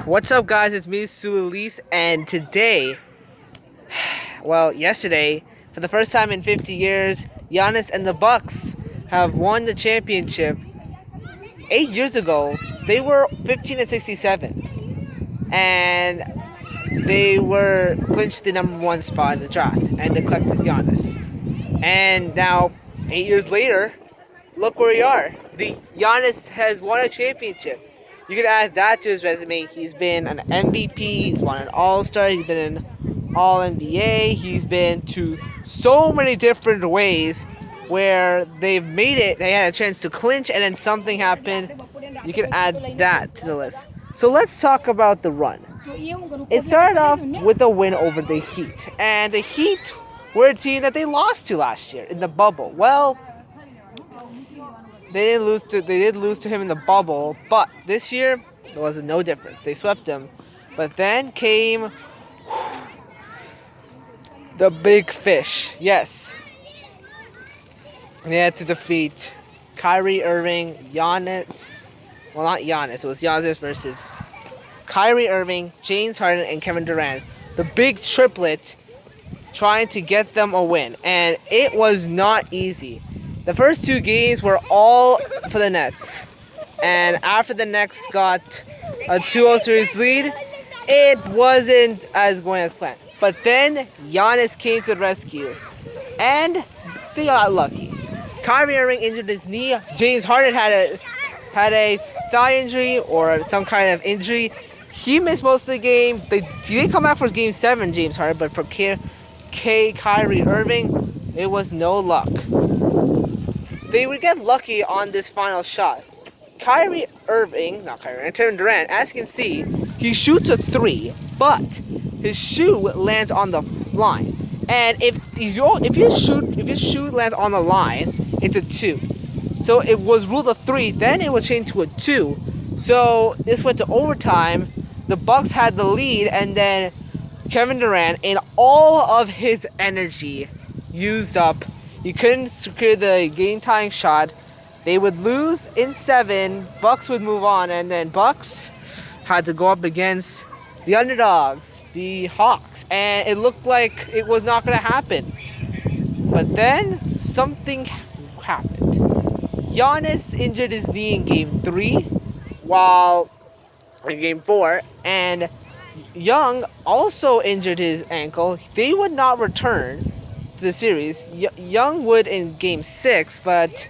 What's up, guys? It's me, Leafs, and today, yesterday, for the first time in 50 years, Giannis and the Bucks have won the championship. 8 years ago, they were 15 and 67, and they were clinched the #1 spot in the draft, and they collected Giannis. And now, 8 years later, look where we are. The Giannis has won a championship. You can add that to his resume. He's been an MVP. He's won an All-Star. He's been an All-NBA. He's been to so many different ways where they've made it. They had a chance to clinch, and then something happened. You can add that to the list. So let's talk about the run. It started off with a win over the Heat, and the Heat were a team that they lost to last year in the bubble. Well, they did lose to him in the bubble, but this year there was no difference. They swept him. But then came the big fish. Yes. They had to defeat Kyrie Irving, Giannis. Well, not Giannis. It was Giannis versus Kyrie Irving, James Harden, and Kevin Durant. The big triplet trying to get them a win. And it was not easy. The first two games were all for the Nets. And after the Nets got a 2-0 series lead, it wasn't as going as planned. But then Giannis came to the rescue. And they got lucky. Kyrie Irving injured his knee. James Harden had a thigh injury or some kind of injury. He missed most of the game. He did come back for game 7, James Harden. But for Kyrie Irving, it was no luck. They would get lucky on this final shot. Kevin Durant, as you can see, he shoots a 3, but his shoe lands on the line. And if your shoe lands on the line, it's a 2. So it was ruled a 3, then it was changed to a 2. So this went to overtime. The Bucks had the lead, and then Kevin Durant, in all of his energy used up, he couldn't secure the game-tying shot. They would lose in 7. Bucks would move on, and then Bucks had to go up against the underdogs, the Hawks, and it looked like it was not going to happen. But then something happened. Giannis injured his knee in game 3, while in game 4, and Young also injured his ankle. They would not return to the series. Young would in game 6, but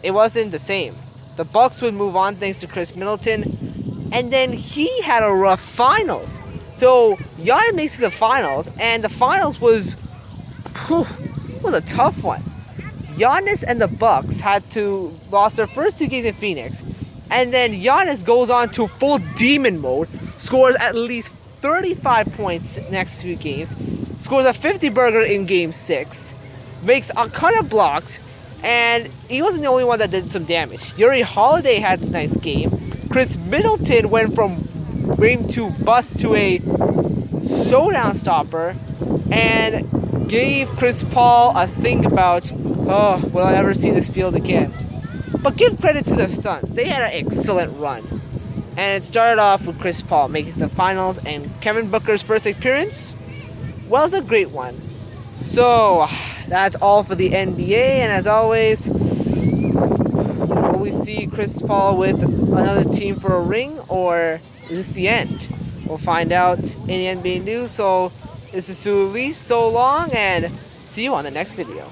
it wasn't the same. The Bucks would move on thanks to Chris Middleton, and then he had a rough finals. So Giannis makes it to the finals, and the finals was a tough one. Giannis and the Bucks had to lost their first 2 games in Phoenix, and then Giannis goes on to full demon mode, scores at least 35 points next 2 games, scores a 50-burger in game 6, makes a ton of blocks, and he wasn't the only one that did some damage. Yuri Holiday had a nice game. Chris Middleton went from game 2 bust to a showdown stopper, and gave Chris Paul a think about, oh, will I ever see this field again? But give credit to the Suns. They had an excellent run. And it started off with Chris Paul making the finals, and Kevin Booker's first appearance was a great one. So, that's all for the NBA, and as always, will we see Chris Paul with another team for a ring, or is this the end? We'll find out in the NBA news. So, this is Leafs, so long, and see you on the next video.